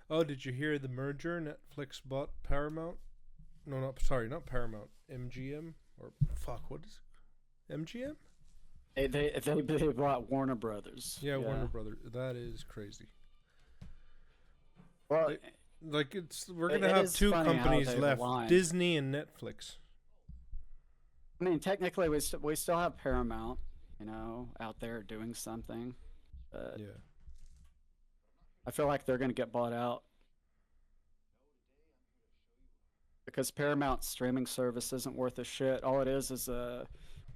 Oh, did you hear the merger? Netflix bought Paramount. No, not Paramount. MGM or fuck, what is it? MGM? They bought Warner Brothers. Yeah, Warner Yeah. Brothers. That is crazy. Well, Like, like it's we're gonna it have is two funny how companies they've left: aligned. Disney and Netflix. I mean, technically, we still have Paramount, out there doing something. But Yeah. I feel like they're going to get bought out because Paramount streaming service isn't worth a shit. All it is a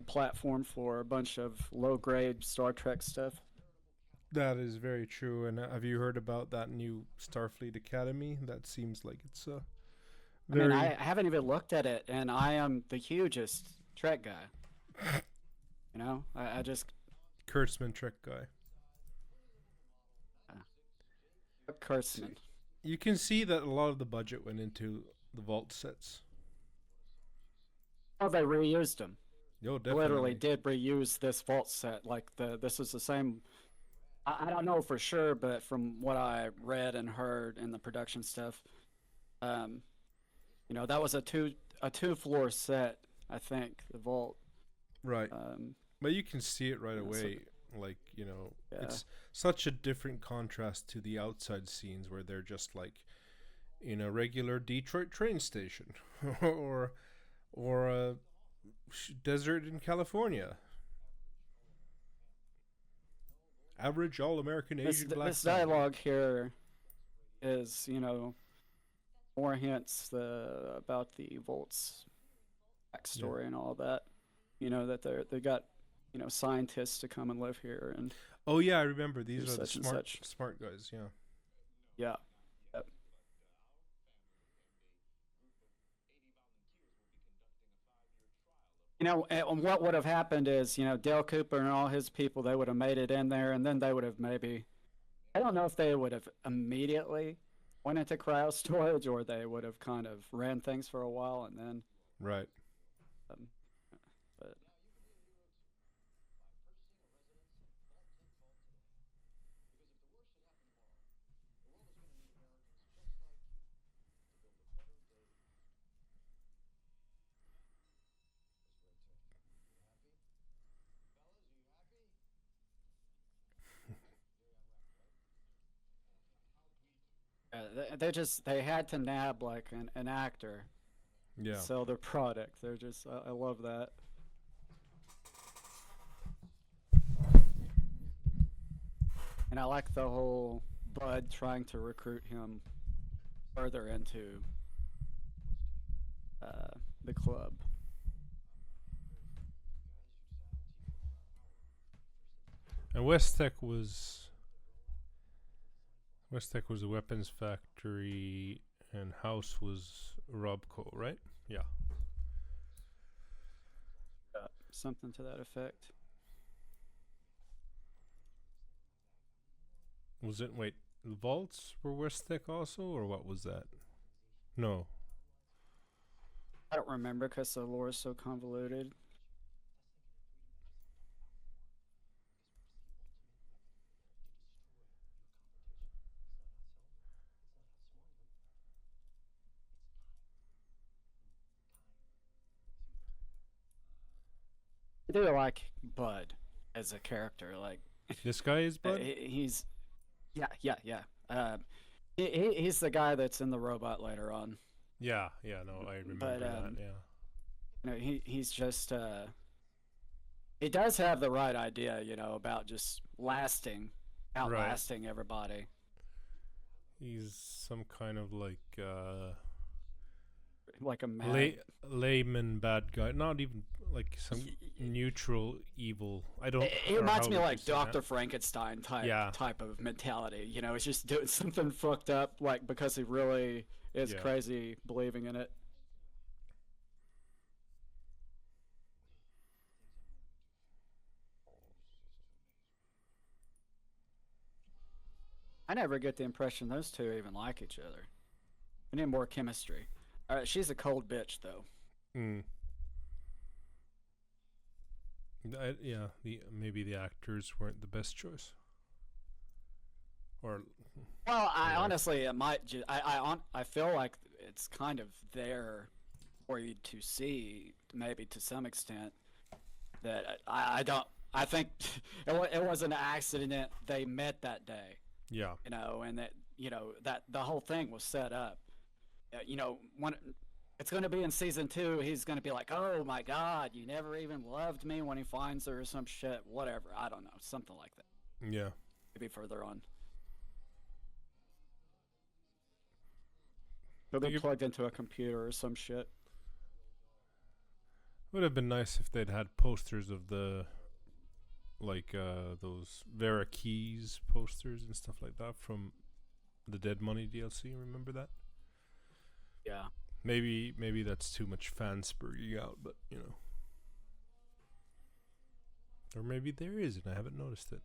platform for a bunch of low grade Star Trek stuff. That is very true. And have you heard about that new Starfleet Academy? That seems like it's a I mean, very I haven't even looked at it, and I am the hugest Trek guy. I just Kurtzman trick guy. Kurtzman. You can see that a lot of the budget went into the vault sets. Oh, they reused them. Yo, They literally definitely. did reuse this vault set. Like this is the same. I don't know for sure, but from what I read and heard in the production stuff, um, that was a two floor set. I think the vault. Right. Um, But you can see it right so away. Like, yeah, it's such a different contrast to the outside scenes where they're just like in a regular Detroit train station or a desert in California. Average all American this Asian black this family. dialogue here is more hints about the vault's Yeah. backstory and all that. That they got scientists to come and live here and Oh yeah, I remember. do These are the such and smart such. smart guys. Yeah. Yeah. Yep. And what would have happened is, Dale Cooper and all his people, they would have made it in there, and then they would have maybe, I don't know if they would have immediately went into cryo storage or they would have kind of ran things for a while and then, Right. um, but they had to nab like an actor to Yeah. sell their product. They're just, I love that. And I like the whole Bud trying to recruit him further into uh, the club. And West Tech was a weapons factory, and House was Robco, right? Yeah. Something to that effect. Was it wait? The vaults were West Tech also, or what was that? No. I don't remember because the lore is so convoluted. I do like Bud as a character. Like This guy is Bud. he's yeah, yeah, yeah. He's the guy that's in the robot later on. Yeah. Yeah. No, I But remember that. Yeah. he's just he does have the right idea, about just Right. outlasting everybody. He's some kind of like Like a mad. lay layman bad guy. Not even like some neutral evil. I don't. It Or reminds how me of would you like say that? Doctor Frankenstein type Yeah. type of mentality. He's just doing something fucked up, like because he really is Yeah. crazy believing in it. I never get the impression those two even like each other. We need more chemistry. All right, she's a cold bitch though. Mm. Yeah. The maybe the actors weren't the best choice. Or Well, I yeah, honestly, it might. I feel like it's kind of there for you to see, maybe to some extent. That I don't. I think it was an accident. They met that day, yeah, and that that the whole thing was set up. When it's going to be in season 2, he's going to be like, "Oh my God, you never even loved me," when he finds her or some shit. Whatever. I don't know. Something like that. yeah. Maybe further on. He'll be Think it plugged into a computer or some shit. would have been nice if they'd had posters of the like those Vera Keys posters and stuff like that from the Dead Money DLC. Remember that? Yeah. Maybe that's too much fan spurring out, but or maybe there is, and I haven't noticed it.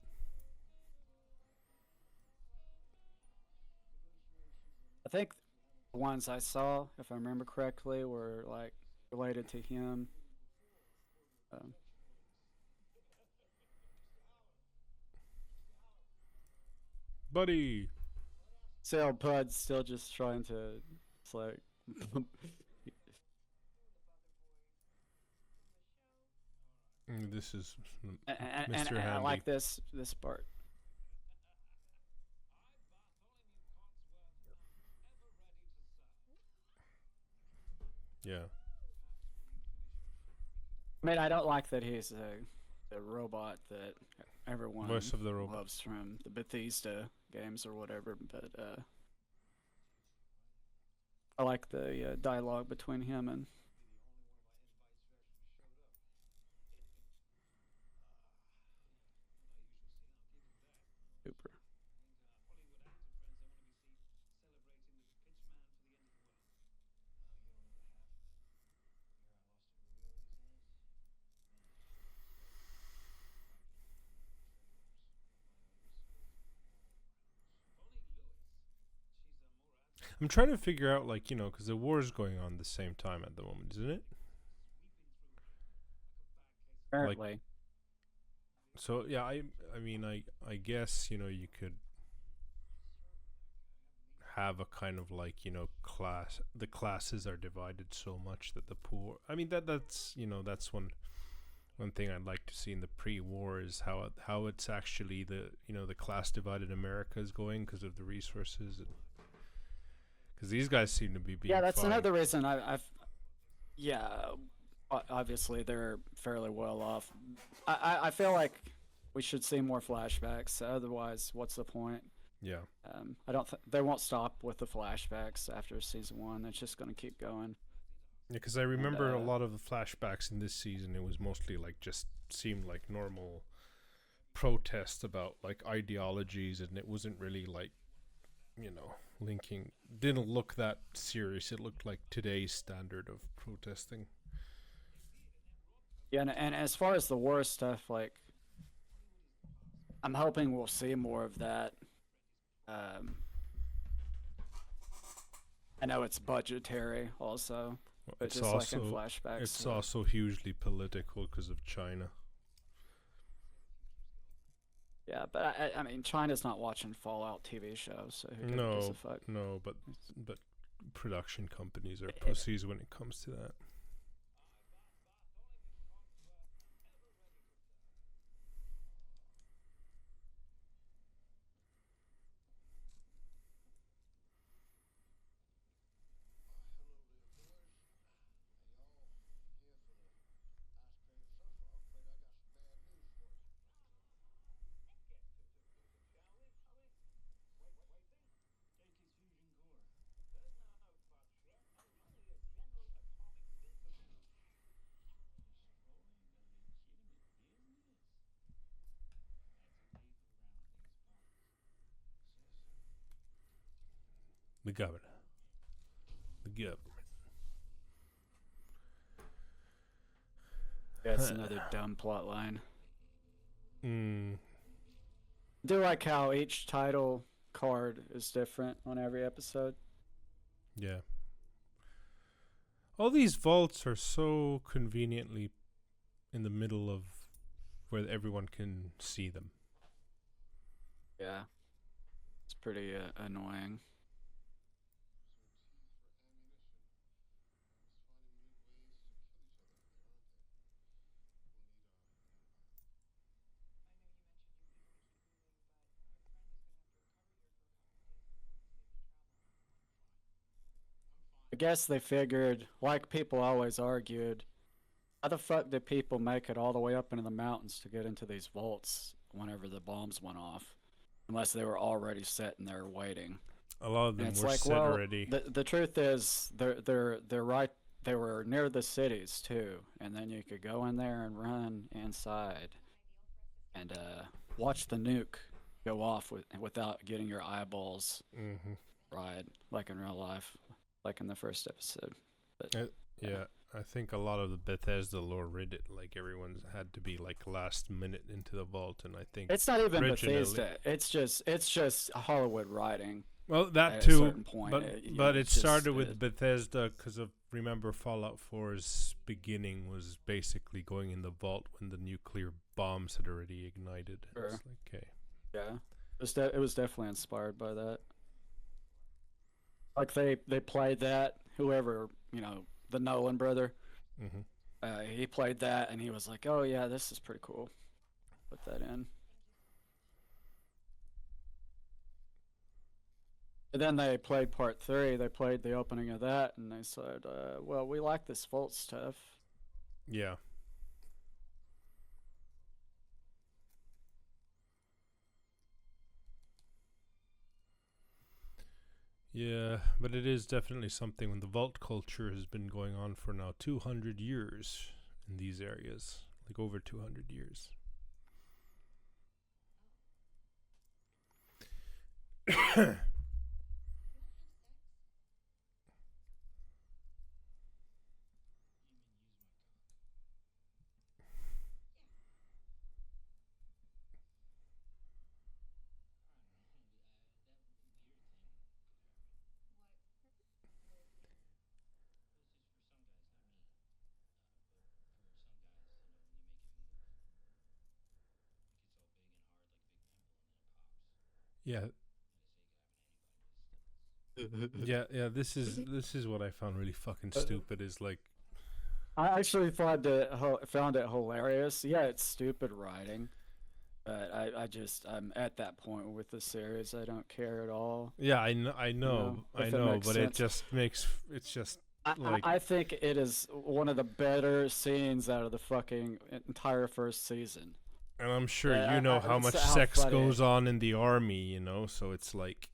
I think the ones I saw, if I remember correctly, were like related to him. Um, Buddy, Sale Pud's still just trying to. It's like. this is and Mr. I Handy. like this part. Yeah, I mean, I don't like that he's a robot that everyone voice of the robot. loves from the Bethesda games or whatever, but I like the dialogue between him and Cooper. I'm trying to figure out, like, because the war is going on the same time at the moment, isn't it? Like, Apparently, so yeah, I mean, I guess you could have a kind of like class. The classes are divided so much that the poor. I mean that's one thing I'd like to see in the pre-war is how it's actually the class divided America is going because of the resources. Because these guys seem to be being yeah, that's fine. another reason I've yeah. Obviously, they're fairly well off. I feel like we should see more flashbacks. Otherwise, what's the point? Yeah. I don't. They won't stop with the flashbacks after season 1. It's just going to keep going. Yeah, because I And remember a lot of the flashbacks in this season. It was mostly like just seemed like normal protest about like ideologies, and it wasn't really like linking. Didn't look that serious. It looked like today's standard of protesting. yeah, and as far as the war stuff, like I'm hoping we'll see more of that. Um, I know it's budgetary also, but It's just like in also flashbacks. it's also hugely political because of China. Yeah, but I mean, China's not watching Fallout TV shows, so who gives a No, fuck? no, but production companies are It, pussies when it comes to that. The governor, the government. yeah, it's another dumb plot line. Mm, I do like how each title card is different on every episode. yeah. All these vaults are so conveniently in the middle of where everyone can see them. Yeah, pretty annoying. I guess they figured, like people always argued, how the fuck did people make it all the way up into the mountains to get into these vaults whenever the bombs went off? Unless they were already sitting there waiting. A lot of And them it's were like, set well, already. the truth is they're right. They were near the cities too, and then you could go in there and run inside and watch the nuke go off without getting your eyeballs Hmm. fried, like in real life, like in the first episode. But Yeah, I think a lot of the Bethesda lore read it like everyone's had to be like last minute into the vault, and I think it's not even originally, Bethesda. It's just Hollywood writing well, that at a too, certain point. but You but know, it it's just started with Bethesda because of remember Fallout 4's beginning was basically going in the vault when the nuclear bombs had already ignited. Sure. It's like, okay, yeah. It was definitely inspired by that. Like they played that. Whoever the Nolan brother, hmm he played that, and he was like, "Oh yeah, this is pretty cool." Put that in. And then they played part three. They played the opening of that, and they said, "Well, we like this vault stuff." yeah. Yeah, but it is definitely something when the vault culture has been going on for now 200 years in these areas, like over 200 years. Yeah, yeah. This is what I found really fucking stupid. Is like, I actually found it hilarious. Yeah, it's stupid writing, but I'm at that point with the series. I don't care at all. yeah, I know, If it makes but it sense. just makes it's just like, I think it is one of the better scenes out of the fucking entire first season. and I'm sure you know how It's much how sex funny. goes on in the army, so it's like,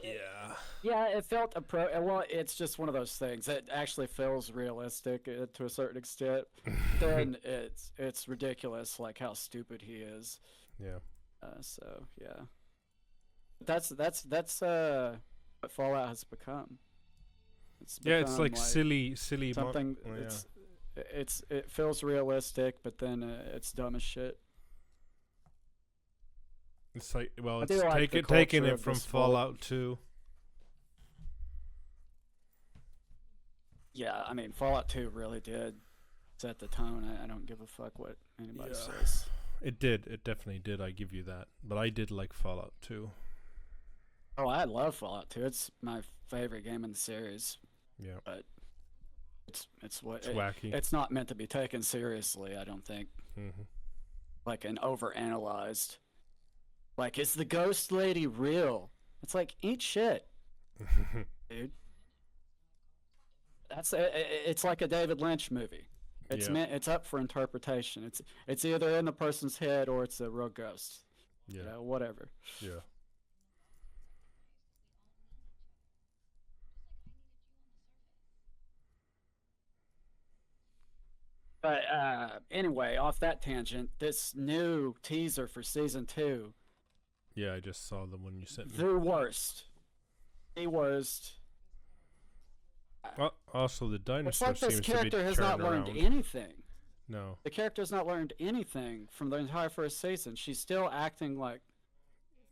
yeah, Yeah, it felt well, it's just one of those things. It actually feels realistic to a certain extent. Then it's ridiculous, like how stupid he is. yeah, So yeah, that's what Fallout has become. It's yeah. It's become like like silly. something. Oh, yeah. It feels realistic, but then it's dumb as shit. It's like, well, I it's do like the taking culture it of from this vault. Fallout 2. Yeah, I mean Fallout 2 really did set the tone. I don't give a fuck what anybody Yeah. says. It did. It definitely did. I give you that. But I did like Fallout 2. Oh, I love Fallout 2. It's my favorite game in the series, Yeah. but it's what It's wacky. it's not meant to be taken seriously, I don't think. Hmm. Like an overanalyzed. Like, is the ghost lady real? It's like, eat shit, dude. It's like a David Lynch movie. Yeah. It's up for interpretation. It's either in the person's head or it's a real ghost. Yeah. Whatever. Yeah. But anyway, off that tangent, this new teaser for season 2, Yeah, I just saw the one you sent me. the worst. The worst. Also, the It's dinosaur like this seems to be character has turned not learned around. anything. No. The character has not learned anything from the entire first season. She's still acting like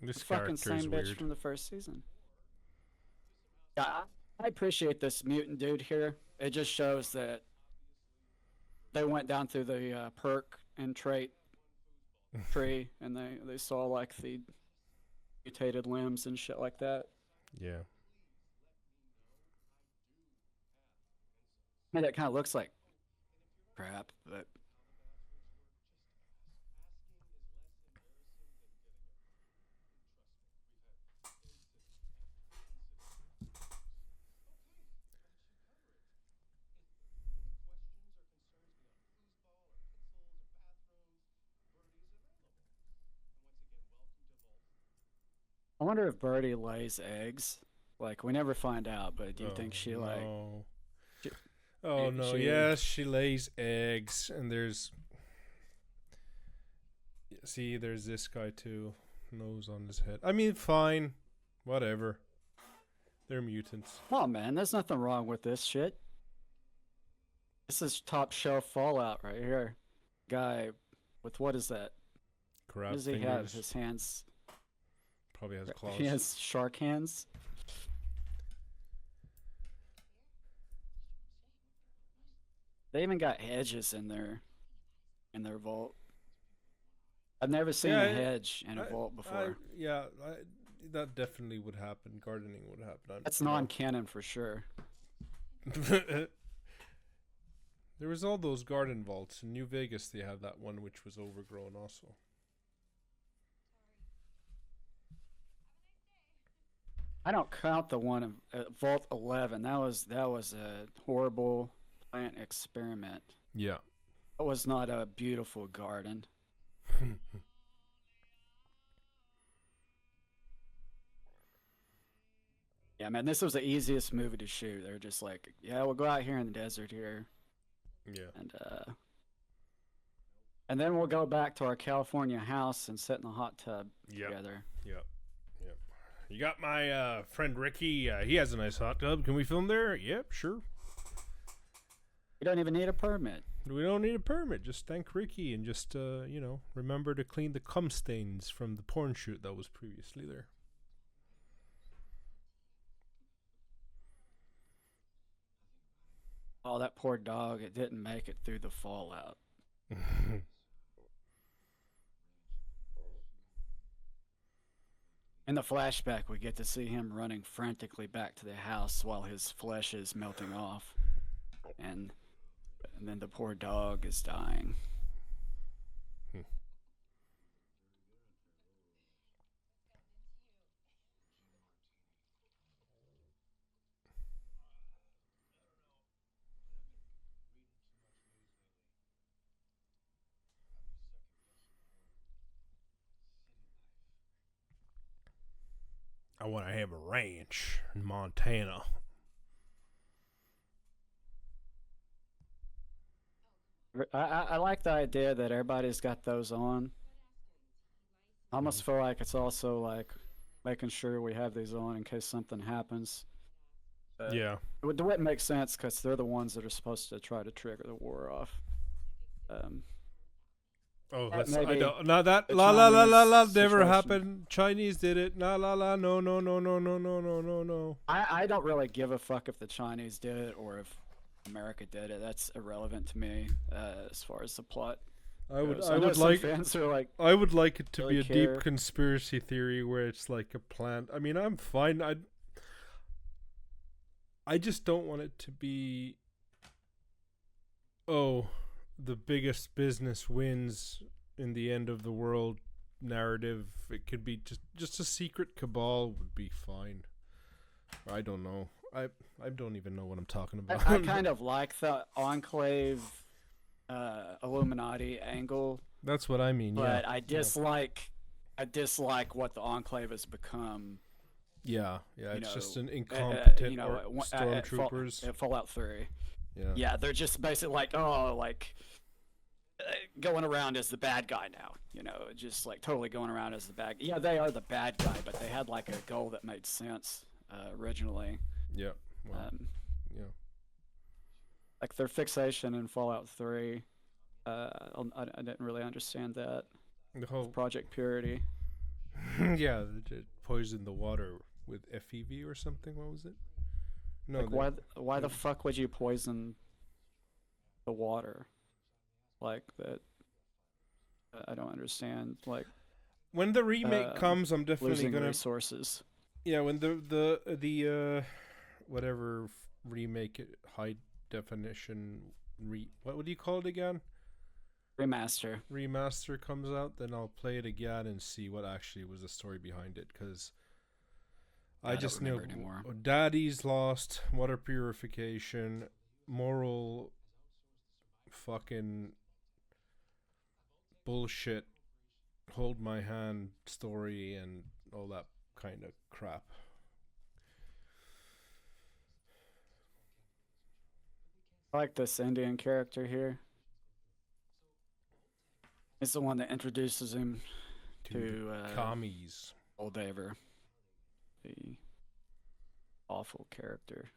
This the fucking character is same bitch weird. from the first season. Yeah, I appreciate this mutant dude here. It just shows that they went down through the perk and trait tree, and they saw like the mutated limbs and shit like that. Yeah. And it kind of looks like crap, but I wonder if Birdie lays eggs. Like we never find out, but do you Oh think she like no. she, Oh no. she Yes, she lays eggs, and there's see, there's this guy too, nose on his head. I mean, fine, whatever. They're mutants. Oh man, there's nothing wrong with this shit. This is top shelf Fallout right here. Guy with what is that? What Crab does he fingers. have? His hands. Probably has claws. He has shark hands. They even got hedges in their vault. I've never seen Yeah, a hedge in a vault before. That definitely would happen. Gardening would happen. That's non-canon for sure. There was all those garden vaults in New Vegas. They had that one which was overgrown also. I don't count the one in Vault 11. That was a horrible plant experiment. Yeah. That was not a beautiful garden. Yeah, man, this was the easiest movie to shoot. They're just like, yeah, we'll go out here in the desert here, Yeah. and then we'll go back to our California house and sit in the hot tub Yep. together. Yep. Yep. You got my friend Ricky. He has a nice hot tub. Can we film there? Yep, sure. You don't even need a permit. We don't need a permit. Just thank Ricky and just remember to clean the cum stains from the porn shoot that was previously there. Oh, that poor dog! It didn't make it through the fallout. In the flashback, we get to see him running frantically back to the house while his flesh is melting off, and then the poor dog is dying. I want to have a ranch in Montana. I like the idea that everybody's got those on. I almost feel like it's also like making sure we have these on in case something happens. Yeah. It wouldn't make sense because they're the ones that are supposed to try to trigger the war off. Oh, That that's may I be don't. No, that the la la la la la Chinese never situation. happened. Chinese did it. La la la. No no no no no no no no no. I don't really give a fuck if the Chinese did it or if America did it. That's irrelevant to me as far as the plot I would goes. I know would some like fans are like, I would like it to really be a care. deep conspiracy theory where it's like a plant. I mean, I'm fine. I just don't want it to be. Oh, the biggest business wins in the end of the world narrative. It could be just a secret cabal would be fine. I don't know. I don't even know what I'm talking about. I kind of like the Enclave Illuminati angle, That's what I mean. but Yeah. I dislike what the Enclave has become. Yeah. You It's just know, an incompetent stormtroopers stormtroopers. at Fallout 3. Yeah. Yeah, they're just basically like, going around as the bad guy now. Just like totally going around as the bad. Yeah, they are the bad guy, but they had like a goal that made sense originally. Yeah. Well, yeah. Like their fixation in Fallout 3. I didn't really understand that. The whole Project Purity. yeah, they poisoned the water with FEV or something. What was it? No, Like, why the fuck would you poison the water? Like that. I don't understand. Like, when the remake um, comes, I'm definitely losing gonna. resources. Yeah, when the whatever remake it, high definition what would you call it again? Remaster. Remaster comes out, then I'll play it again and see what actually was the story behind it. Because I I don't just know remember anymore. Daddy's lost, water purification, moral fucking bullshit, hold my hand story, and all that kind of crap. I like this Indian character here. It's the one that introduces him To the to commies. Old Aver, the awful character.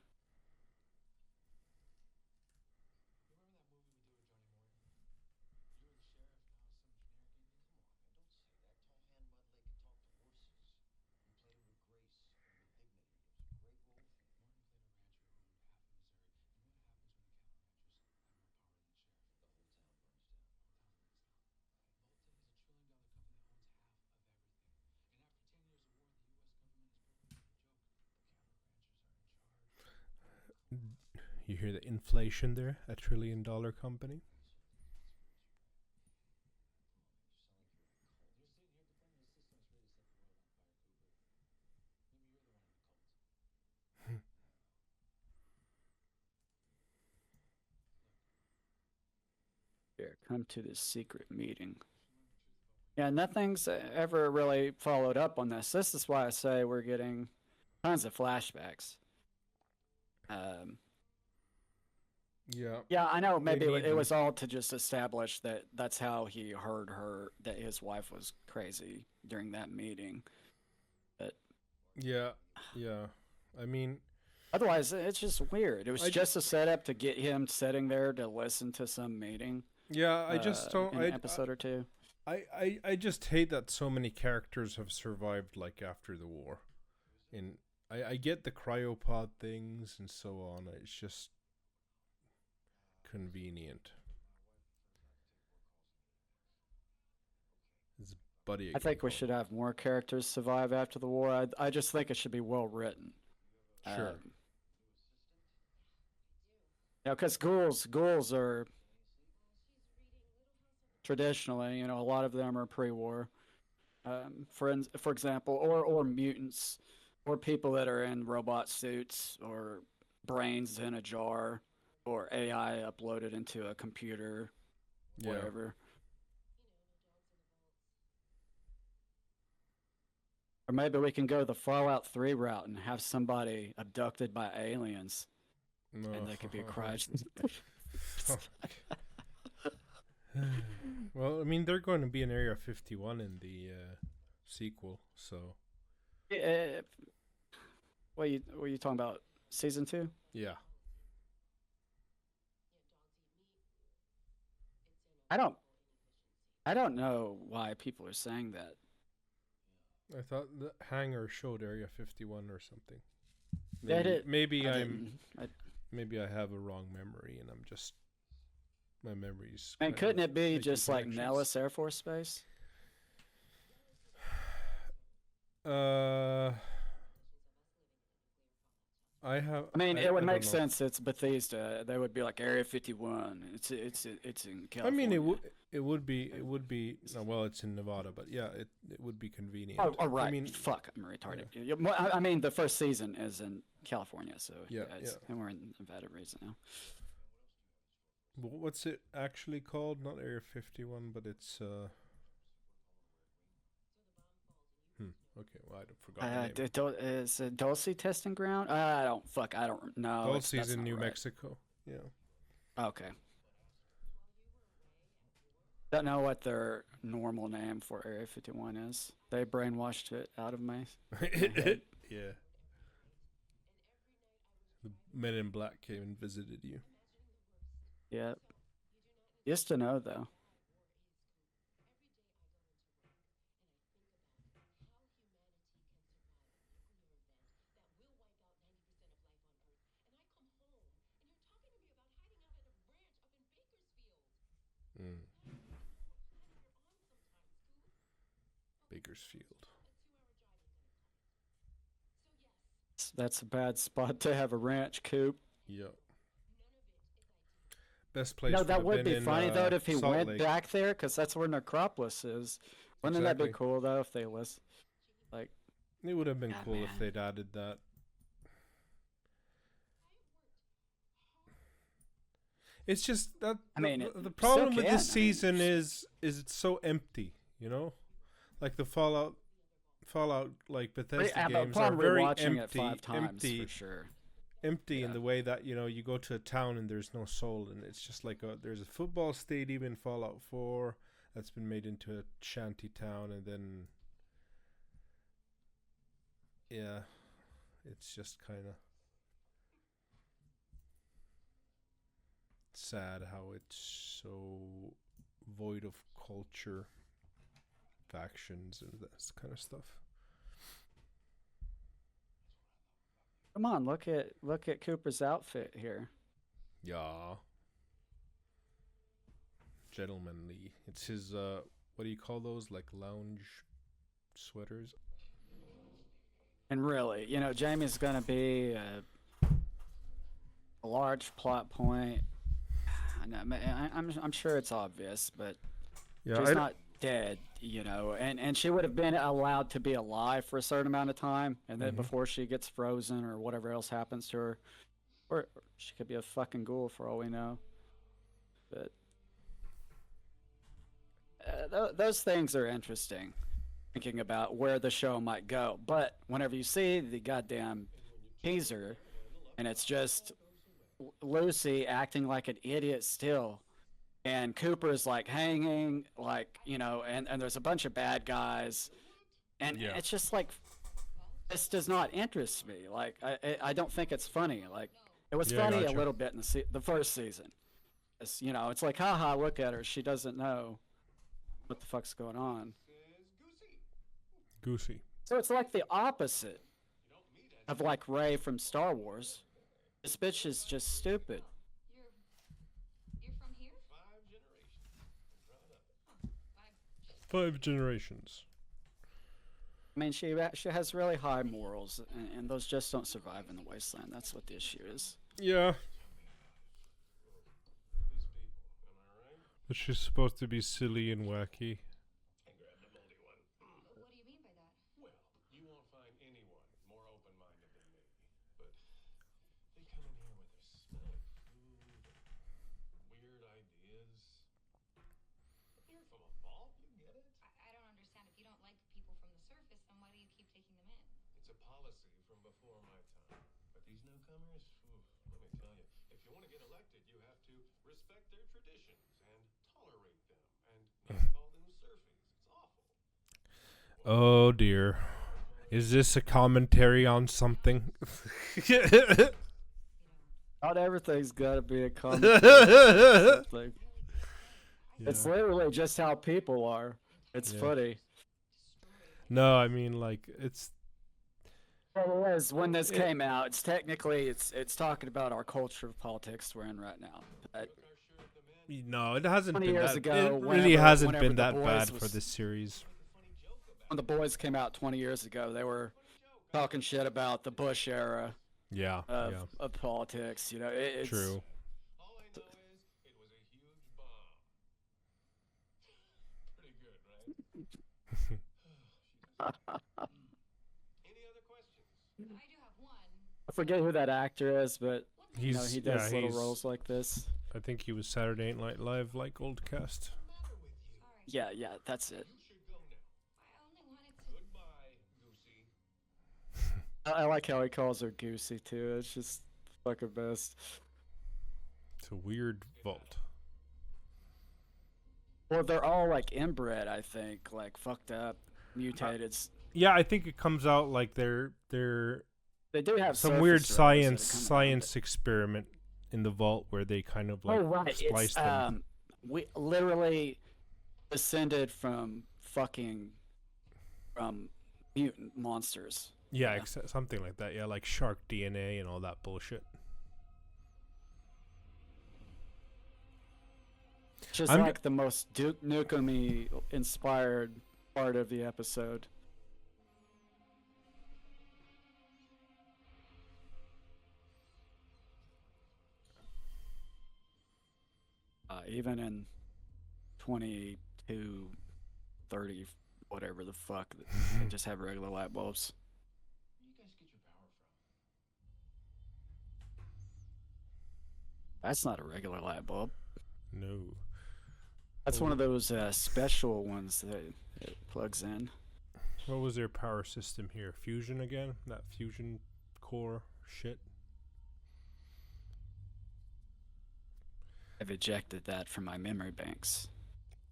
You hear the inflation there? $1 trillion company. Here, come to this secret meeting. Yeah, nothing's ever really followed up on this. This is why I say we're getting tons of flashbacks. Um, Yeah. yeah, I know. They Maybe need it them. was all to just establish that that's how he heard her that his wife was crazy during that meeting. But Yeah. Yeah. I mean, otherwise, it's just weird. It was I just a setup to get him sitting there to listen to some meeting yeah, I just don't. in an episode or two. I just hate that so many characters have survived like after the war. And I get the cryopod things and so on. It's just convenient. His buddy I again think we called. should have more characters survive after the war. I just think it should be well written. Sure. Because ghouls are traditionally, a lot of them are pre-war. For example, or mutants, or people that are in robot suits, or brains in a jar, or AI uploaded into a computer, Yeah. whatever. Or maybe we can go the Fallout 3 route and have somebody abducted by aliens, and No. they could be crushed. Well, I mean, they're going to be in Area 51 in the sequel, so Eh, what are you talking about? Season 2? yeah. I don't I don't know why people are saying that. I thought the hangar showed Area 51 or something. That Maybe it maybe I I'm didn't. maybe I have a wrong memory and I'm just my memory's And kind couldn't of it be making just like connections. Nellis Air Force Base? Uh, I have I mean, it would I don't make know. sense. It's Bethesda. They would be like Area 51. It's in I mean, California. it would be no, well, it's in Nevada, but yeah, it would be convenient. Oh, right. I mean, Fuck, I'm retarded. I mean, the first season is in California, so yeah, and we're in Nevada right now. what's it actually called? Not Area 51, but it's okay, well, I forgot the name. Is it Dulce testing ground? I don't fuck. I don't know. Dulce's That's in not New right. Mexico. Yeah. Okay. Don't know what their normal name for Area 51 is. They brainwashed it out of my head. Yeah. The Men in Black came and visited you. Yep. Used to know though. Bakersfield. That's a bad spot to have a ranch, Coop. Yep. Best place No, would that have would been be in funny though if he Salt went Lake. back there, because that's where Necropolis is. Wouldn't that be Exactly. cool though if they list like? It would have been Yeah, cool man. if they'd added that. It's just that I mean, the it the still problem with can. this season is it's so empty, you know? Like the Fallout like Bethesda Yeah, but games are upon very rewatching it empty, 5 times empty, for sure. empty in Yeah. the way that, you know, you go to a town and there's no soul, and it's just like there's a football stadium in Fallout 4 that's been made into a shanty town, and then yeah, it's just kind of sad how it's so void of culture, factions, and that kind of stuff. Come on, look at Cooper's outfit here. Yeah. Gentlemanly. It's his what do you call those? Like lounge sweaters? And really, Jamie's gonna be a large plot point. I'm sure it's obvious, but Yeah, she's not dead, and she would have been allowed to be alive for a certain amount of time, and then Mhm. before she gets frozen or whatever else happens to her, or she could be a fucking ghoul for all we know. But those things are interesting, thinking about where the show might go. But whenever you see the goddamn teaser, and it's just Lucy acting like an idiot still, and Cooper's like hanging, like, and there's a bunch of bad guys, and Yeah. it's just like, this does not interest me. Like, I don't think it's funny. Like, it was Yeah, funny gotcha. a little bit in the first season. It's like, haha, look at her, she doesn't know what the fuck's going on. Goosey. So it's like the opposite of like Rey from Star Wars. This bitch is just stupid. You're from here? 5 generations. I mean, she has really high morals, and those just don't survive in the wasteland. That's what the issue is. Yeah. But she's supposed to be silly and wacky. What do you mean by that? Well, you won't find anyone more open-minded than me. But they come in here with their smelly food and weird ideas. You're from a vault, you get it? I don't understand. If you don't like people from the surface, then why do you keep taking them in? It's a policy from before my time. But these newcomers, let me tell you, if you want to get elected, you have to respect their traditions and tolerate them and not call them surfies. It's awful. Oh dear. Is this a commentary on something? Not everything's got to be a commentary. It's literally just how people are. It's Yeah. funny. No, I mean like it's Well, it was when this came out. It's technically it's talking about our culture of politics we're in right now. But no, it hasn't 20 been years that. ago, It really whenever- hasn't whenever been The that Boys bad for was- this series. when The Boys came out 20 years ago, they were talking shit about the Bush era Yeah, of, yeah, of politics. It's true. All I know is it was a huge bomb. Pretty good, right? Any other questions? I do have one. I forget who that actor is, but He's he does little he's- roles like this. I think he was Saturday Night Live like old cast. Matter with you? All right. Yeah, that's it. You should go now. I only wanted to. Goodbye, Goosey. I like how he calls her Goosey too. It's just fucking best. It's a weird vault. Well, they're all like inbred, I think, like fucked up, mutated. Yeah, I think it comes out like they're They do have some surface weird rays that are coming science experiment in the vault where they kind of out. like Oh right, splice it's them. we literally descended from mutant monsters. Yeah, yeah. something like that. Yeah, like shark DNA and all that bullshit. Which is I'm- like the most Duke Nukem-y inspired part of the episode. Even in 22, 30, whatever the fuck, they just have regular light bulbs. Where do you guys get your power from? That's not a regular light bulb. No. That's one of those special ones that it plugs in. What was their power system here? Fusion again? That fusion core shit? I've ejected that from my memory banks.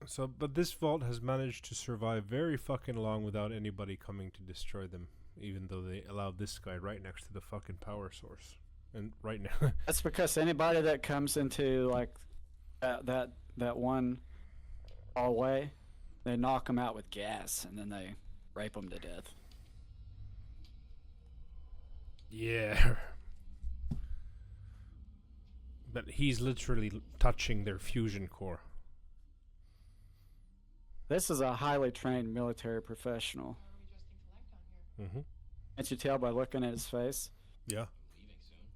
So, but this vault has managed to survive very fucking long without anybody coming to destroy them, even though they allowed this guy right next to the fucking power source. And right now, That's because anybody that comes into like that one hallway, they knock them out with gas and then they rape them to death. yeah. But he's literally touching their fusion core. This is a highly trained military professional. How are we just to collect on here? Mm-hmm. Can't you tell by looking at his face? Yeah. Leaving soon.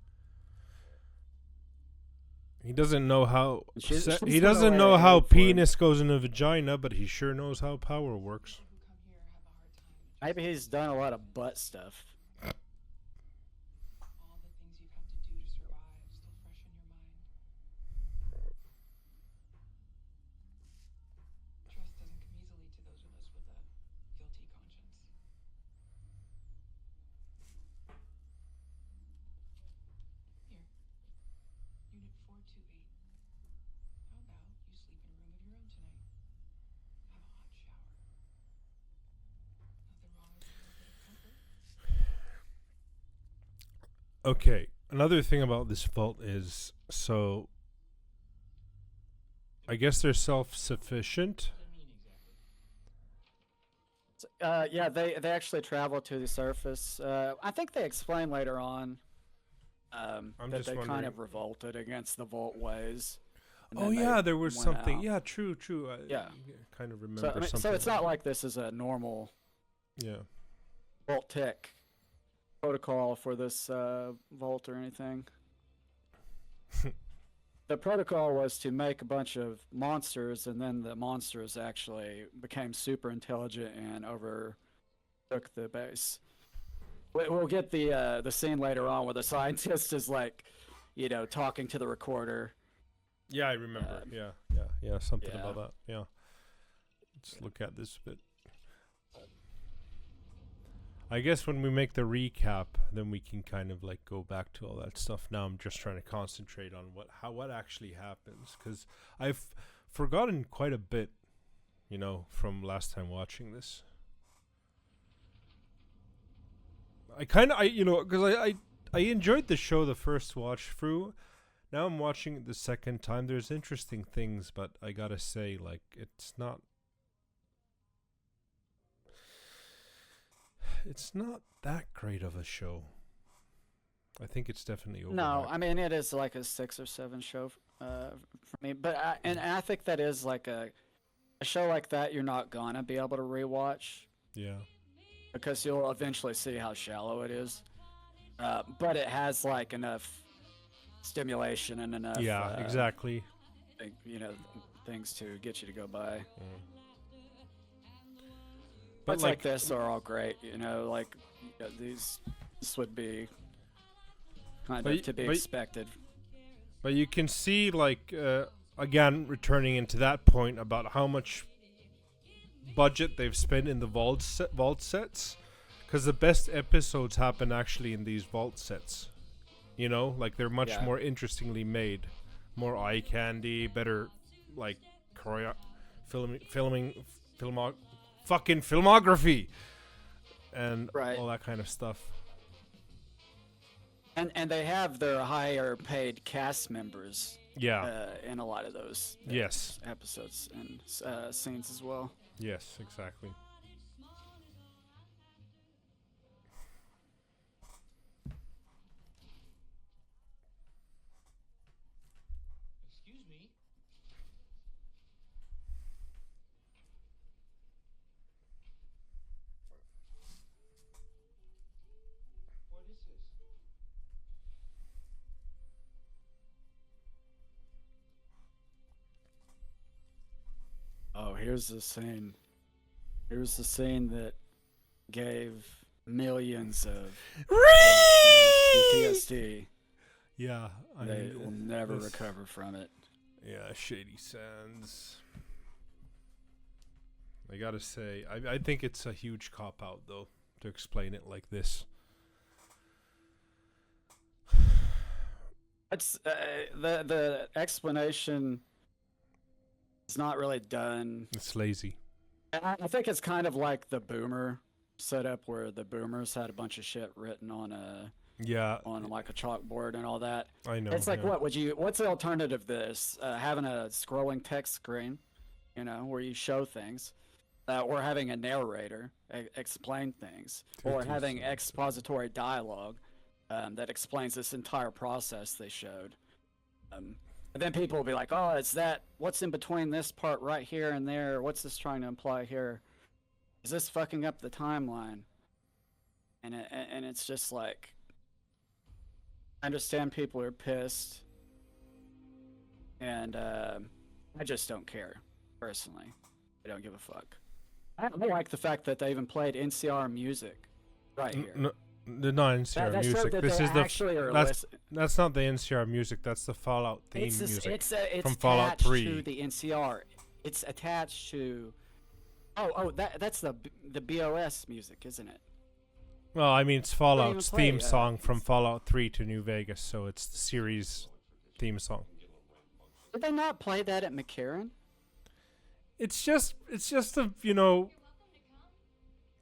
He doesn't know how. She's He put doesn't away know a how hope for him. penis goes in a vagina, but he sure knows how power works. People who come here have a hard time. Maybe he's done a lot of butt stuff. All the things you've had to do to survive still fresh in your mind. Trust doesn't come easily to those of us with a guilty conscience. Here, Unit 428. How about you sleep in a room of your own tonight? Have a hot shower. Nothing wrong with a little bit of comfort. Okay, another thing about this vault is, so I guess they're self-sufficient. What does that mean exactly? Yeah, they actually travel to the surface. I think they explain later on I'm that just they kind wondering. of revolted against the vault ways. and Oh then they yeah, there was went something. out. Yeah, true. I Yeah. kind of remember So, I mean, something. so it's not like this is a normal Yeah. vault tech protocol for this vault or anything. The protocol was to make a bunch of monsters, and then the monsters actually became super intelligent and overtook the base. We'll get the scene later on where the scientist is like, talking to the recorder. Yeah, I remember. Um, Yeah. Something yeah. about that. Yeah. Let's look at this bit. I guess when we make the recap, then we can kind of like go back to all that stuff. Now I'm just trying to concentrate on what actually happens, because I've forgotten quite a bit, from last time watching this. Because I enjoyed the show the first watch through. Now I'm watching it the second time. There's interesting things, but I gotta say, like, it's not that great of a show. I think it's definitely overhyped. No, I mean it is like a 6 or 7 show for me, but I think that is like a show like that you're not gonna be able to rewatch Yeah. because you'll eventually see how shallow it is. But it has like enough stimulation and enough Yeah, exactly. things to get you to go by. But Parts like this are all great, this would be kind But of y- to be but- expected. But you can see, like, again, returning into that point about how much budget they've spent in the vault sets, because the best episodes happen actually in these vault sets. Like they're much Yeah. more interestingly made, more eye candy, better, like filmography, and Right. all that kind of stuff. And they have their higher paid cast members Yeah. in a lot of those Yes. episodes and scenes as well. Yes. Exactly. Excuse me. here's the scene. Here's the scene that gave millions of PTSD. Yeah, They will never this- recover from it. Yeah, Shady Sands. I gotta say, I think it's a huge cop out though to explain it like this. It's the explanation is not really done. It's lazy. I think it's kind of like the boomer setup, where the boomers had a bunch of shit written on Yeah, like a chalkboard and all that. I know. It's like, yeah. what's the alternative to this? Having a scrolling text screen, where you show things, or having a narrator explain things, or having expository dialogue that explains this entire process they showed. And then people will be like, oh, it's that, what's in between this part right here and there? What's this trying to imply here? Is this fucking up the timeline? And it's just like, I understand people are pissed, and I just don't care, personally. I don't give a fuck. I like the fact that they even played NCR music right here. No, the not NCR That showed music. that This they is the actually are that's not the NCR music. That's the Fallout theme music. It's from Fallout 3. to the NCR. It's attached to. That's the BOS music, isn't it? Well, I mean, it's Fallout's play, theme song from Fallout 3 to New Vegas, so it's the series theme song. Did they not play that at McCarran? It's just a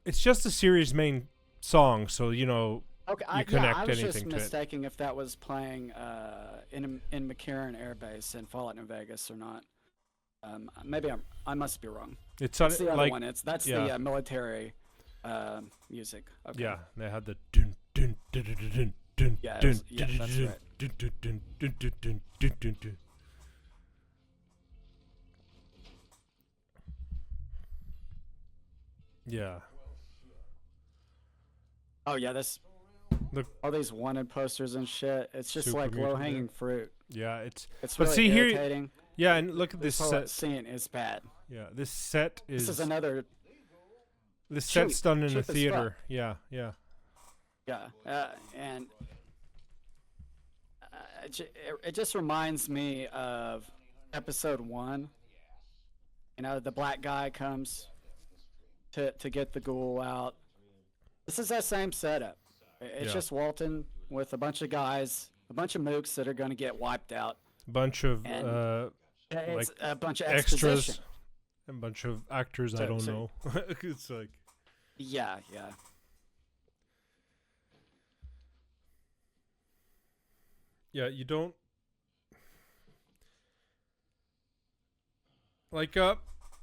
it's just the series main song, so Okay, you connect I was just anything to it. mistaking if that was playing in McCarran Air Base in Fallout New Vegas or not. Maybe I must be wrong. It's That's the other like one. That's yeah. the military music. Okay. yeah, they had the dun dun dun dun dun dun Yeah, dun that's right. dun dun dun dun dun dun dun dun dun. Yeah. Oh yeah, this. Look, all these wanted posters and shit. It's just Super like mutant, low-hanging fruit. yeah, It's but really see here, irritating. yeah, and look at this whole set. scene is bad. Yeah, this set This is is another. this set's cheap- done in a cheap as fuck. theater. Yeah, yeah. Yeah, and it just reminds me of episode 1. The black guy comes to get the ghoul out. This is that same setup. It's Yeah. just Walton with a bunch of guys, a bunch of mooks that are going to get wiped out. Bunch of And It's like a bunch of extras, exposition. and bunch of actors. I So- don't so- know. It's like Yeah. yeah, you don't like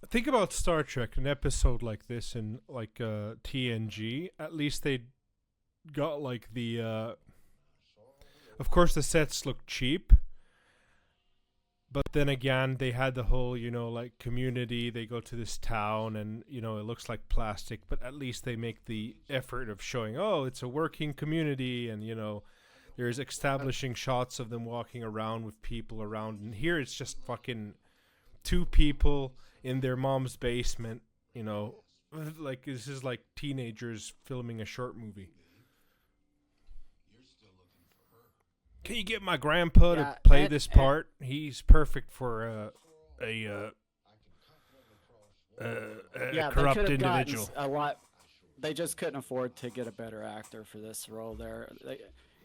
think about Star Trek, an episode like this in like TNG. At least they got like the of course the sets look cheap, but then again they had the whole like community. They go to this town and it looks like plastic, but at least they make the effort of showing, oh, it's a working community, and there's establishing shots of them walking around with people around. And here it's just fucking 2 people in their mom's basement, like this is like teenagers filming a short movie. Can you get my grandpa to play this part? He's perfect for a corrupt they could have gotten individual. a lot. They just couldn't afford to get a better actor for this role. There,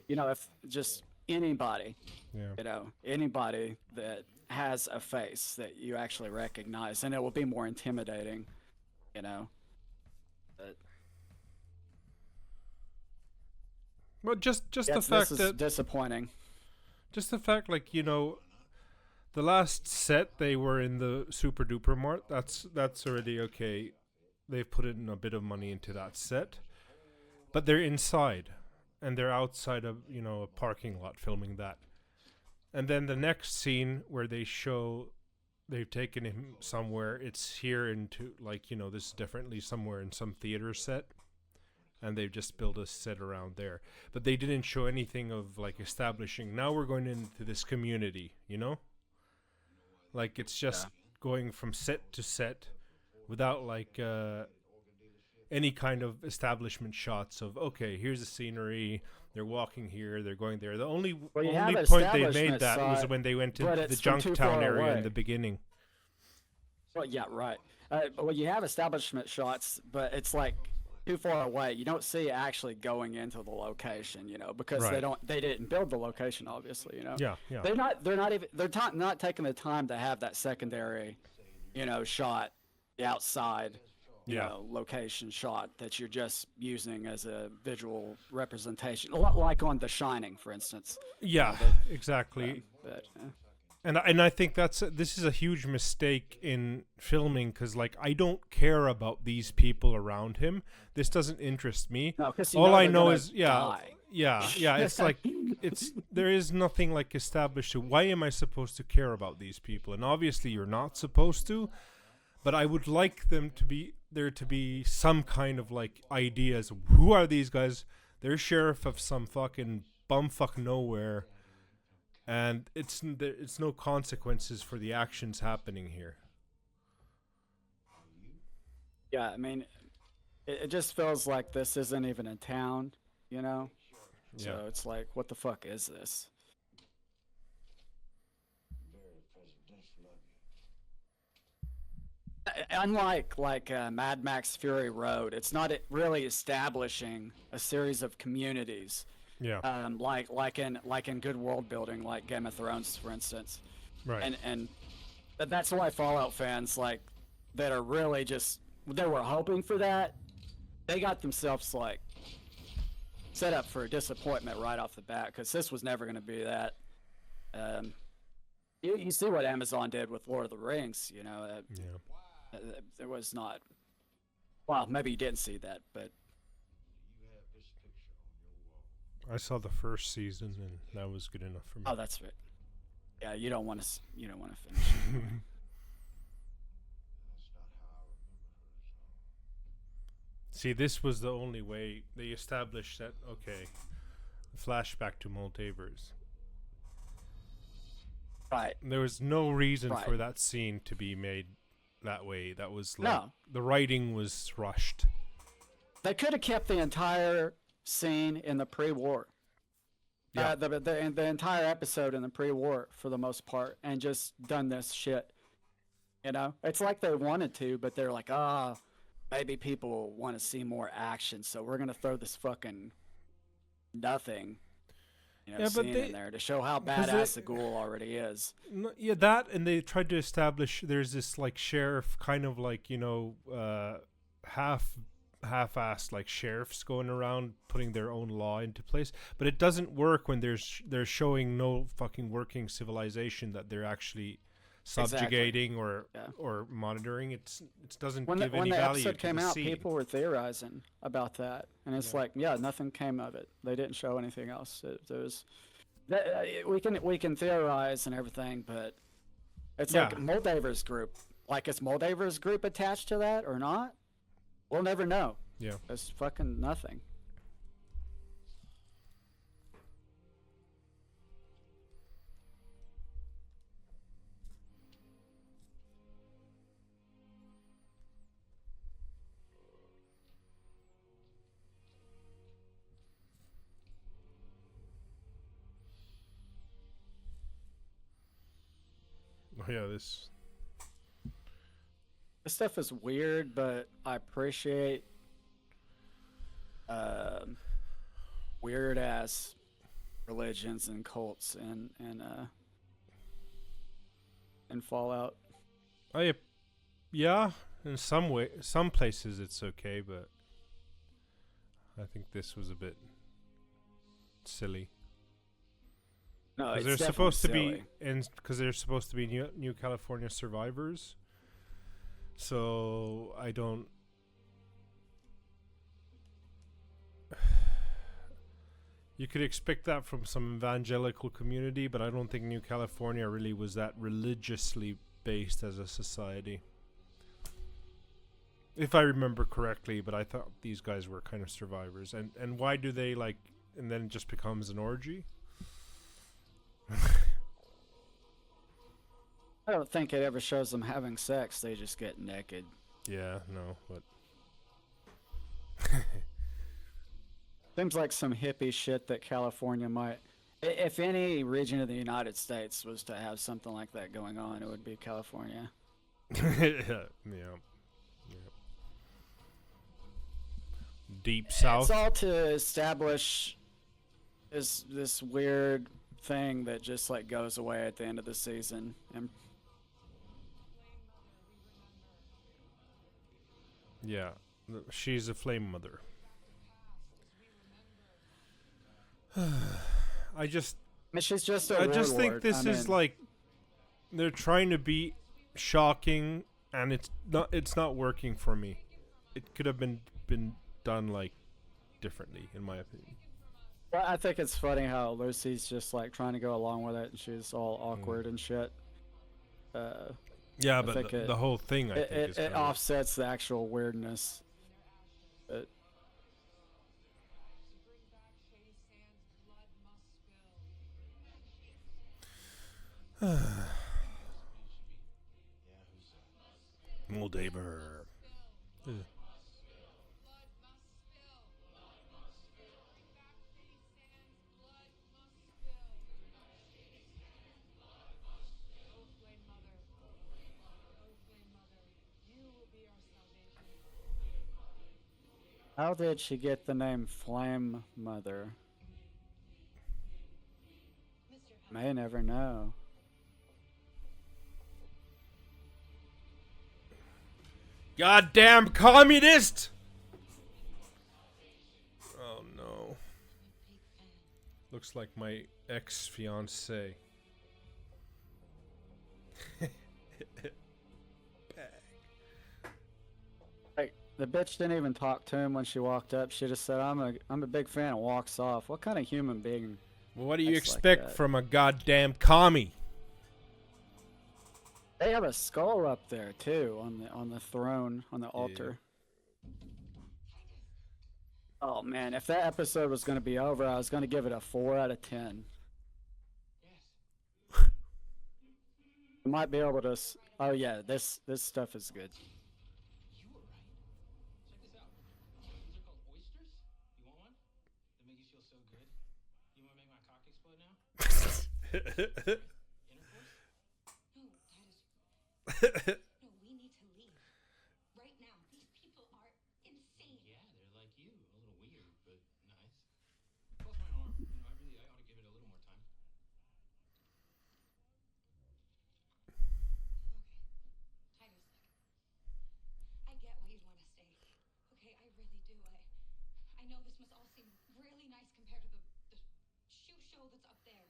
if just anybody, Yeah. Anybody that has a face that you actually recognize, and it will be more intimidating, But Well, just the this fact is that disappointing. just the fact, like the last set they were in the Super Duper Mart. That's already okay. They've put in a bit of money into that set, but they're inside, and they're outside of a parking lot filming that. And then the next scene where they show they've taken him somewhere, it's here into like this is definitely somewhere in some theater set, and they've just built a set around there. But they didn't show anything of like establishing, now we're going into this community, like it's just going from set to set without like any kind of establishment shots of, okay, here's the scenery, they're walking here, they're going there. The only Well, you have only an point they made establishment that was shot, when they went to but the it's from too Junktown far area in away. the beginning. Well, yeah, right. Well, you have establishment shots, but it's like too far away. You don't see actually going into the location, because Right. they didn't build the location, obviously, Yeah, yeah. Not taking the time to have that secondary, shot, the outside, Yeah. location shot that you're just using as a visual representation, a lot like on The Shining, for instance. Yeah, exactly. But And I think this is a huge mistake in filming, because like I don't care about these people around him. This doesn't interest me. no, because All I they're know gonna is die. yeah. It's like there is nothing like established to why am I supposed to care about these people? And obviously you're not supposed to. But I would like there to be some kind of like ideas. Who are these guys? They're sheriff of some fucking bumfuck nowhere. And it's no consequences for the actions happening here. Yeah, I mean, it just feels like this isn't even a town, Yeah. So it's like, what the fuck is this? Unlike Mad Max Fury Road, it's not really establishing a series of communities, Yeah. like in good world building, like Game of Thrones, for instance. Right. And that's why Fallout fans that are really just they were hoping for that. They got themselves set up for a disappointment right off the bat, because this was never going to be that. You see what Amazon did with Lord of the Rings, Yeah. There was not. Well, maybe you didn't see that, but I saw the first season and that was good enough for me. oh, that's right. Yeah, you don't want to finish it. See, this was the only way they established that, okay, flashback to multiverse. Right. There was no reason Right. for that scene to be made that way. That was like, No. the writing was rushed. They could have kept the entire scene in the pre-war. Yeah. The entire episode in the pre-war for the most part, and just done this shit. It's like they wanted to, but they're like, maybe people want to see more action, so we're gonna throw this fucking nothing, Yeah, but scene they- in there to show how 'cause badass the ghoul already is. Yeah, that, and they tried to establish there's this like sheriff kind of like half-assed like sheriffs going around putting their own law into place, but it doesn't work when they're showing no fucking working civilization that they're actually subjugating or monitoring. It doesn't When give when any the value episode to came the out, scene. people were theorizing about that, and it's nothing came of it. They didn't show anything else. We can theorize and everything, but it's like Yeah. Moldaver's group. Like, is Moldaver's group attached to that or not? We'll never know. Yeah. It's fucking nothing. Oh yeah, this. This stuff is weird, but I appreciate weird ass religions and cults and Fallout. Yeah, in some places it's okay, but I think this was a bit silly. No, Because it's they're supposed to definitely be because they're supposed to be New California survivors. So I don't. You could expect that from some evangelical community, but I don't think New California really was that religiously based as a society. If I remember correctly, but I thought these guys were kind of survivors. And why do they like? And then it just becomes an orgy. I don't think it ever shows them having sex. They just get naked. Yeah, no, but Seems like some hippie shit that California might. If any region of the United States was to have something like that going on, it would be California. yeah, yeah. Deep It's South. all to establish this weird thing that just like goes away at the end of the season. And Yeah, she's a flame mother. I just, I mean, she's just a I just think warlord. this I is mean, like they're trying to be shocking, and it's not. It's not working for me. It could have been done like differently, in my opinion. well, I think it's funny how Lucy's just like trying to go along with it, and she's all awkward and shit. Yeah, I but think the whole thing, I think, is it kind of offsets the actual weirdness. But Moldaver. Ugh. how did she get the name Flame Mother? May never know. Goddamn communist! Oh no. Looks like my ex-fiance. Like the bitch didn't even talk to him when she walked up. She just said, I'm a big fan," and walks off. What kind of human being? Well, what do you Acts like expect that. from a goddamn commie? They have a skull up there too on the throne on the altar. Oh man, if that episode was going to be over, I was going to give it a 4 out of 10. I might be able to. Oh yeah, this stuff is good. You were right. Check this out. These are called oysters. You want one? They make you feel so good. You want to make my cock explode now? Intercourse? No, Titus. No, we need to leave. Right now. These people are insane. Yeah, they're like you. A little weird, but nice. Plus my arm. You know, I ought to give it a little more time. Okay. Titus, look. I get why you'd want to stay. Okay, I really do. I know this must all seem really nice compared to the shoe show that's up there.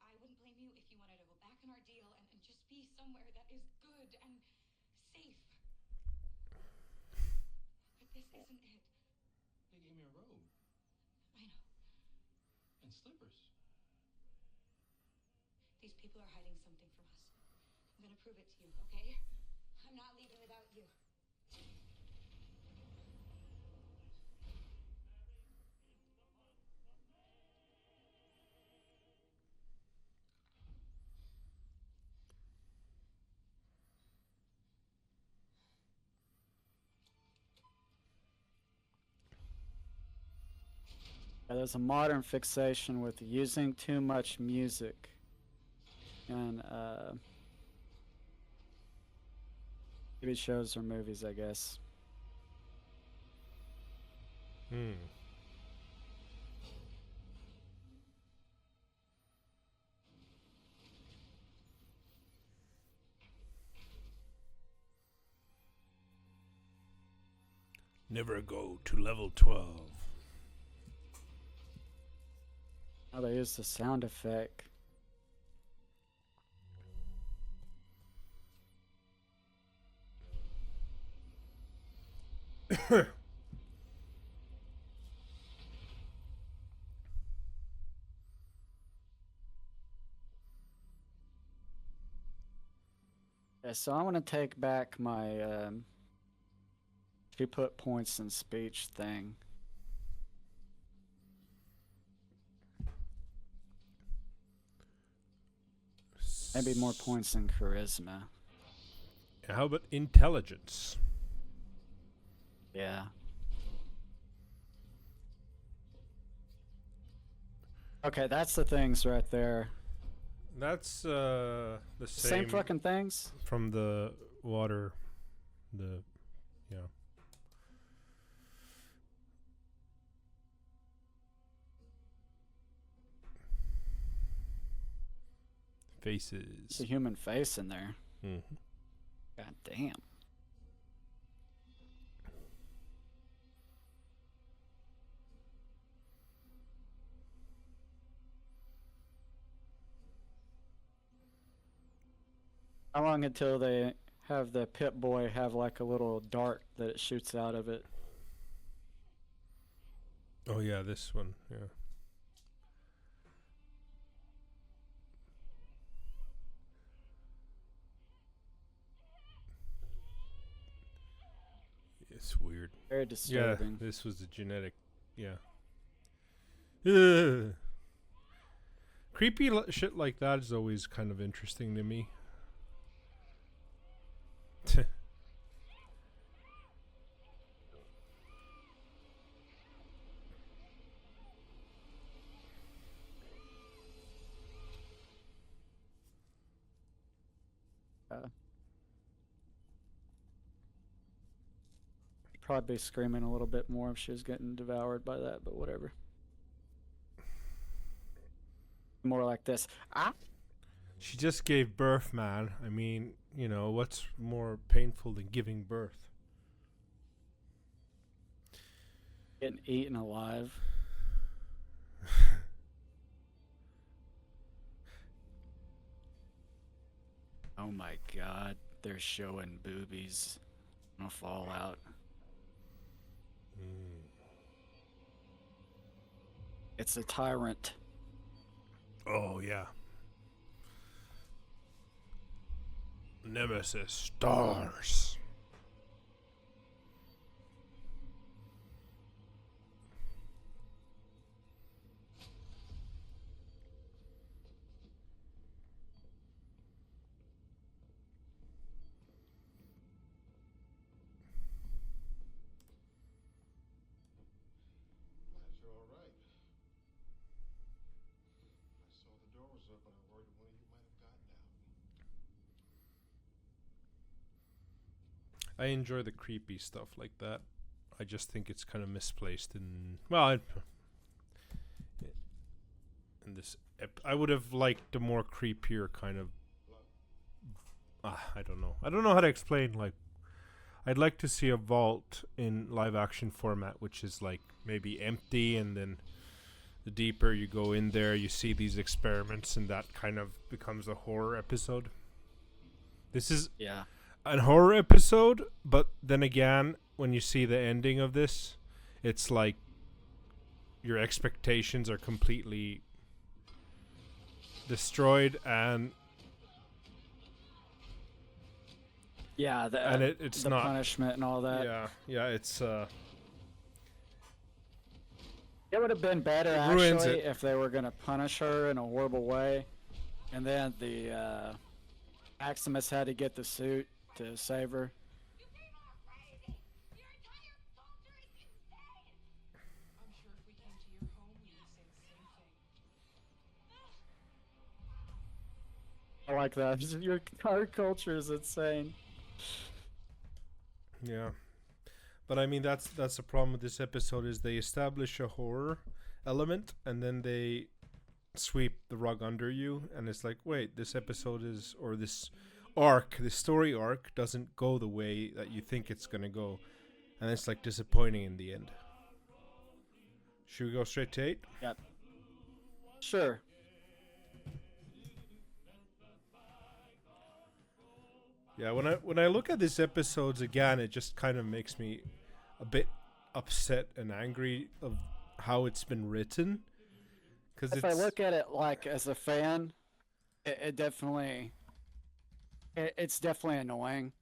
I wouldn't blame you if you wanted to go back on our deal and just be somewhere that is good and safe. But this isn't it. They gave me a robe I know. and slippers. These people are hiding something from us. I'm gonna prove it to you, okay? I'm not leaving without you. Yeah, there's a modern fixation with using too much music in TV shows or movies, I guess. Hmm. Never go to level 12. Oh, they use the sound effect. Yeah, so I want to take back my she put points in speech thing. Maybe more points in charisma. How about intelligence? Yeah. Okay, that's the things right there. That's the Same fucking things. from the water. The yeah. It's a Faces. human face in there. Mhm. God damn. How long until they have the Pit Boy have like a little dart that it shoots out of it? Oh yeah, this one. Yeah. It's weird. Very Yeah, disturbing. this was the genetic. Yeah. Ugh. Creepy shit like that is always kind of interesting to me. Probably be screaming a little bit more if she was getting devoured by that, but whatever. More like this. Ah! She just gave birth, man. I mean, you know, what's more painful than giving birth? Getting eaten alive. Oh my god, they're showing boobies on Fallout. It's a tyrant. Oh yeah. Nemesis stars. Glad you're all right. I saw the door was open. I worried one of you might have gotten out. I enjoy the creepy stuff like that. I just think it's kind of misplaced in well, in this I would have liked the more creepier kind of I don't know. I don't know how to explain. Like, I'd like to see a vault in live action format, which is like maybe empty, and then the deeper you go in there, you see these experiments, and that kind of becomes a horror episode. This is Yeah. a horror episode, but then again, when you see the ending of this, it's like your expectations are completely destroyed, and Yeah, it's the not. punishment and all that. Yeah, it's It would have been better It ruins actually it. if they were gonna punish her in a horrible way, and then the Maximus had to get the suit to save her. I'm sure if we came to your home, we would say the same thing. I like that. Your our culture is insane. Yeah, but I mean that's the problem with this episode is they establish a horror element and then they sweep the rug under you, and it's like, wait, this episode is or this story arc doesn't go the way that you think it's gonna go, and it's like disappointing in the end. Should we go straight to 8? Yep. Sure. Yeah, when I look at these episodes again, it just kind of makes me a bit upset and angry of how it's been written. Because If I look at it like as a fan, it definitely it's definitely annoying.